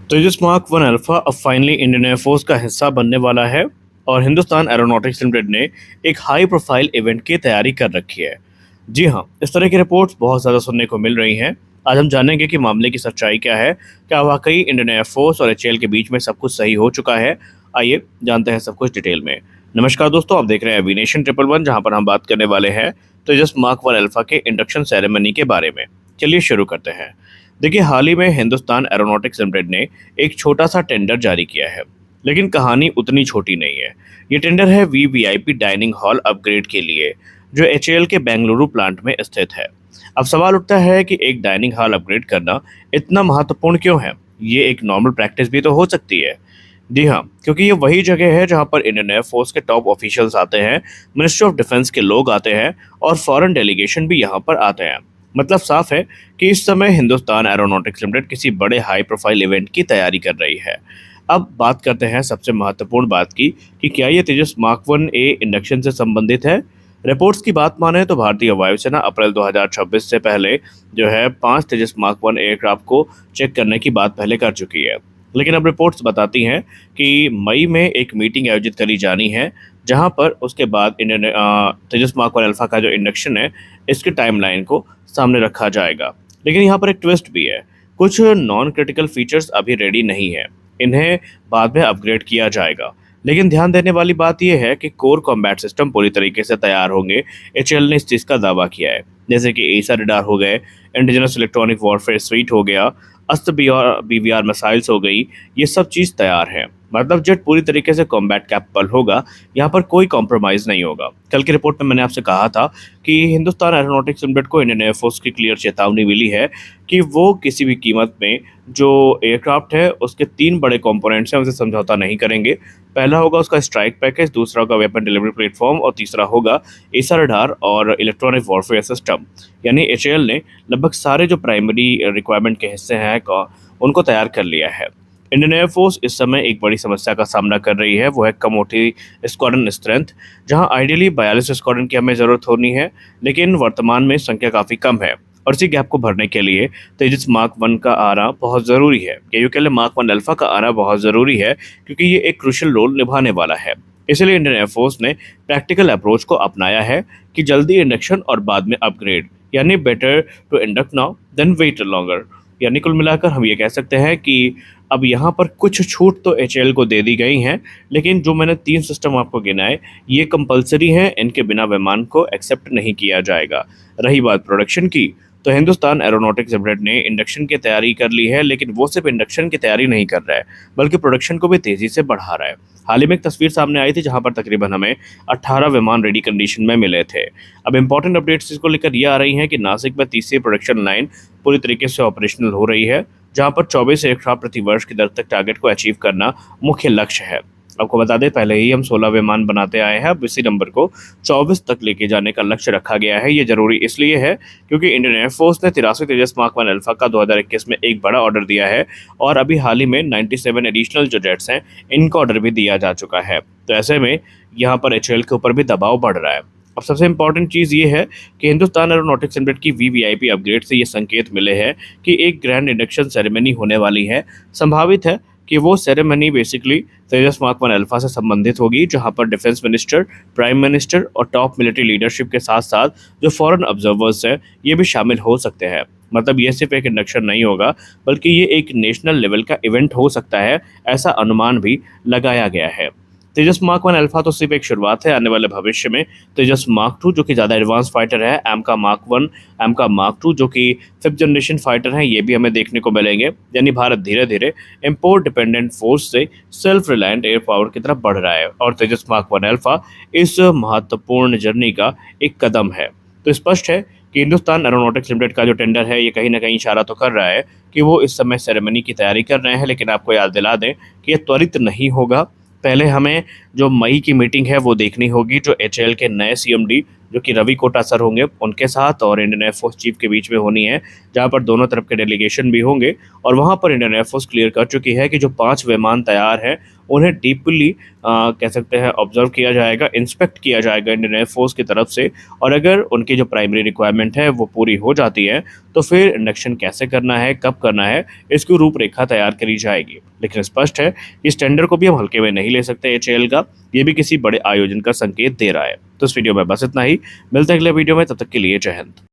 तेजस mark one alpha अब finally Indian air force का हिस्सा बनने वाला है और हिंदुस्तान एरोनॉटिक्स लिमिटेड ने एक हाई प्रोफाइल इवेंट की तैयारी कर रखी है। जी हाँ, इस तरह की रिपोर्ट्स बहुत ज़्यादा सुनने को मिल रही हैं। आज हम जानेंगे कि मामले की सच्चाई क्या है, क्या वाकई इंडियन एयरफोर्स और एचएएल के बीच में सब कुछ सही हो चुका है। आइए जानते हैं सब कुछ डिटेल में। नमस्कार दोस्तों, आप देख रहे हैं अविनेशन ट्रिपल वन, जहाँ पर हम बात करने वाले हैं तेजस मार्क वन अल्फा के इंडक्शन सेरेमनी के बारे में। चलिए शुरू करते हैं। देखिए, हाल ही में हिंदुस्तान एरोनॉटिक्स लिमिटेड ने एक छोटा सा टेंडर जारी किया है, लेकिन कहानी उतनी छोटी नहीं है। ये टेंडर है वीवीआईपी डाइनिंग हॉल अपग्रेड के लिए, जो एचएएल के बेंगलुरु प्लांट में स्थित है। अब सवाल उठता है कि एक डाइनिंग हॉल अपग्रेड करना इतना महत्वपूर्ण क्यों है? ये एक नॉर्मल प्रैक्टिस भी तो हो सकती है। जी हाँ, क्योंकि ये वही जगह है जहाँ पर इंडियन एयरफोर्स के टॉप ऑफिशियल्स आते हैं, मिनिस्ट्री ऑफ डिफेंस के लोग आते हैं और फॉरेन डेलीगेशन भी यहाँ पर आते हैं। मतलब साफ है कि इस समय हिंदुस्तान एरोनॉटिक्स लिमिटेड किसी बड़े हाई प्रोफाइल इवेंट की तैयारी कर रही है। अब बात करते हैं सबसे महत्वपूर्ण बात की कि क्या ये तेजस मार्क वन ए इंडक्शन से संबंधित है। रिपोर्ट्स की बात माने तो भारतीय वायुसेना अप्रैल 2026 से पहले जो है 5 तेजस मार्क वन एयरक्राफ्ट को चेक करने की बात पहले कर चुकी है। लेकिन अब रिपोर्ट्स बताती हैं कि मई में एक मीटिंग आयोजित करी जानी है, जहां पर उसके बाद इंडियन तेजस मार्क वन अल्फा का जो इंडक्शन है, इसके टाइमलाइन को सामने रखा जाएगा। लेकिन यहाँ पर एक ट्विस्ट भी है। कुछ नॉन क्रिटिकल फीचर्स अभी रेडी नहीं है, इन्हें बाद में अपग्रेड किया जाएगा। लेकिन ध्यान देने वाली बात यह है कि कोर कॉम्बैट सिस्टम पूरी तरीके से तैयार होंगे। एचएएल ने इस चीज़ का दावा किया है, जैसे कि एसा रडार हो गए, इंडिजिनस इलेक्ट्रॉनिक वॉरफेयर स्वीट हो गया, अस्त्र बीवीआर मिसाइल्स हो गई। ये सब चीज़ तैयार है। मतलब जेट पूरी तरीके से कॉम्बैट कैपेबल होगा, यहाँ पर कोई कॉम्प्रोमाइज़ नहीं होगा। कल की रिपोर्ट में मैंने आपसे कहा था कि हिंदुस्तान एरोनॉटिक्स लिमिटेड को इंडियन एयरफोर्स की क्लियर चेतावनी मिली है कि वो किसी भी कीमत में जो एयरक्राफ्ट है उसके 3 बड़े कंपोनेंट्स हैं उनसे समझौता नहीं करेंगे। पहला होगा उसका स्ट्राइक पैकेज, दूसरा होगा वेपन डिलीवरी प्लेटफॉर्म और तीसरा होगा एसा रडार और इलेक्ट्रॉनिक वॉरफेयर सिस्टम। यानी एचएएल ने लगभग सारे जो प्राइमरी रिक्वायरमेंट के हिस्से हैं उनको तैयार कर लिया है। इंडियन एयरफोर्स इस समय एक बड़ी समस्या का सामना कर रही है, वो है कमोटी स्क्वाड्रन स्ट्रेंथ, जहां आइडियली 42 स्क्वाड्रन की हमें ज़रूरत होनी है, लेकिन वर्तमान में संख्या काफ़ी कम है। और इसी गैप को भरने के लिए तेजस मार्क वन का आना बहुत ज़रूरी है, या यूं कह लें मार्क वन अल्फा का आना बहुत ज़रूरी है, क्योंकि ये एक क्रूशियल रोल निभाने वाला है। इसलिए इंडियन एयरफोर्स ने प्रैक्टिकल अप्रोच को अपनाया है कि जल्दी इंडक्शन और बाद में अपग्रेड, यानी better to induct now than wait longer. यानी कुल मिलाकर हम ये कह सकते हैं कि अब यहाँ पर कुछ छूट तो एचएएल को दे दी गई हैं, लेकिन जो मैंने 3 सिस्टम आपको गिनाए ये कंपलसरी हैं, इनके बिना विमान को एक्सेप्ट नहीं किया जाएगा। रही बात प्रोडक्शन की, तो हिंदुस्तान एरोनॉटिक्स लिमिटेड ने इंडक्शन की तैयारी कर ली है, लेकिन वो सिर्फ इंडक्शन की तैयारी नहीं कर रहा है, बल्कि प्रोडक्शन को भी तेज़ी से बढ़ा रहा है। हाल ही में एक तस्वीर सामने आई थी जहां पर तकरीबन हमें 18 विमान रेडी कंडीशन में मिले थे। अब इंपॉर्टेंट अपडेट्स इसको लेकर ये आ रही हैं कि नासिक में तीसरी प्रोडक्शन लाइन पूरी तरीके से ऑपरेशनल हो रही है, जहां पर 24 एयरक्राफ्ट प्रति वर्ष की दर तक टारगेट को अचीव करना मुख्य लक्ष्य है। आपको बता दें, पहले ही हम 16 विमान बनाते आए हैं, अब इसी नंबर को 24 तक लेके जाने का लक्ष्य रखा गया है। ये जरूरी इसलिए है क्योंकि इंडियन एयरफोर्स ने 83 तेजस मार्क वन अल्फा का 2021 में एक बड़ा ऑर्डर दिया है, और अभी हाल ही में 97 एडिशनल जो जेट्स हैं इनका ऑर्डर भी दिया जा चुका है। तो ऐसे में यहाँ पर एचएएल के ऊपर भी दबाव बढ़ रहा है। अब सबसे इंपॉर्टेंट चीज़ ये है कि हिंदुस्तान एरोनॉटिक्स लिमिटेड की वीवीआईपी अपग्रेड से ये संकेत मिले हैं कि एक ग्रैंड इंडक्शन सेरेमनी होने वाली है। संभावित है कि वो सेरेमनी बेसिकली तेजस मार्क वन अल्फा से संबंधित होगी, जहां पर डिफेंस मिनिस्टर, प्राइम मिनिस्टर और टॉप मिलिट्री लीडरशिप के साथ साथ जो फॉरेन ऑब्जर्वर्स हैं ये भी शामिल हो सकते हैं। मतलब ये सिर्फ एक इंडक्शन नहीं होगा, बल्कि ये एक नेशनल लेवल का इवेंट हो सकता है, ऐसा अनुमान भी लगाया गया है। तेजस मार्क वन अल्फा तो सिर्फ एक शुरुआत है। आने वाले भविष्य में तेजस मार्क टू जो कि ज़्यादा एडवांस फाइटर है, AMCA mark one, AMCA mark two जो कि 5th जनरेशन फाइटर हैं, ये भी हमें देखने को मिलेंगे। यानी भारत धीरे धीरे इम्पोर्ट डिपेंडेंट फोर्स से सेल्फ रिलायंट एयर पावर की तरफ बढ़ रहा है, और तेजस मार्क वन अल्फा इस महत्वपूर्ण जर्नी का एक कदम है। तो स्पष्ट है कि हिंदुस्तान एरोनॉटिक्स लिमिटेड का जो टेंडर है ये कहीं ना कहीं इशारा तो कर रहा है कि वो इस समय सेरेमनी की तैयारी कर रहे हैं। लेकिन आपको याद दिला दें कि ये त्वरित नहीं होगा। पहले हमें जो मई की मीटिंग है वो देखनी होगी, जो एचएएल के नए सीएमडी जो कि रवि कोटा सर होंगे उनके साथ और इंडियन एयरफोर्स चीफ के बीच में होनी है, जहां पर दोनों तरफ के डेलीगेशन भी होंगे। और वहां पर इंडियन एयरफोर्स क्लियर कर चुकी है कि जो 5 विमान तैयार हैं उन्हें डीपली कह सकते हैं ऑब्जर्व किया जाएगा, इंस्पेक्ट किया जाएगा इंडियन एयरफोर्स की तरफ से, और अगर उनकी जो प्राइमरी रिक्वायरमेंट है वो पूरी हो जाती है तो फिर इंडक्शन कैसे करना है, कब करना है, इसकी रूपरेखा तैयार करी जाएगी। लेकिन स्पष्ट है इस टेंडर को भी हम हल्के में नहीं ले सकते एचएएल का, ये भी किसी बड़े आयोजन का संकेत दे रहा है। तो इस वीडियो में बस इतना ही, मिलते हैं अगले वीडियो में, तब तक के लिए जय हिंद।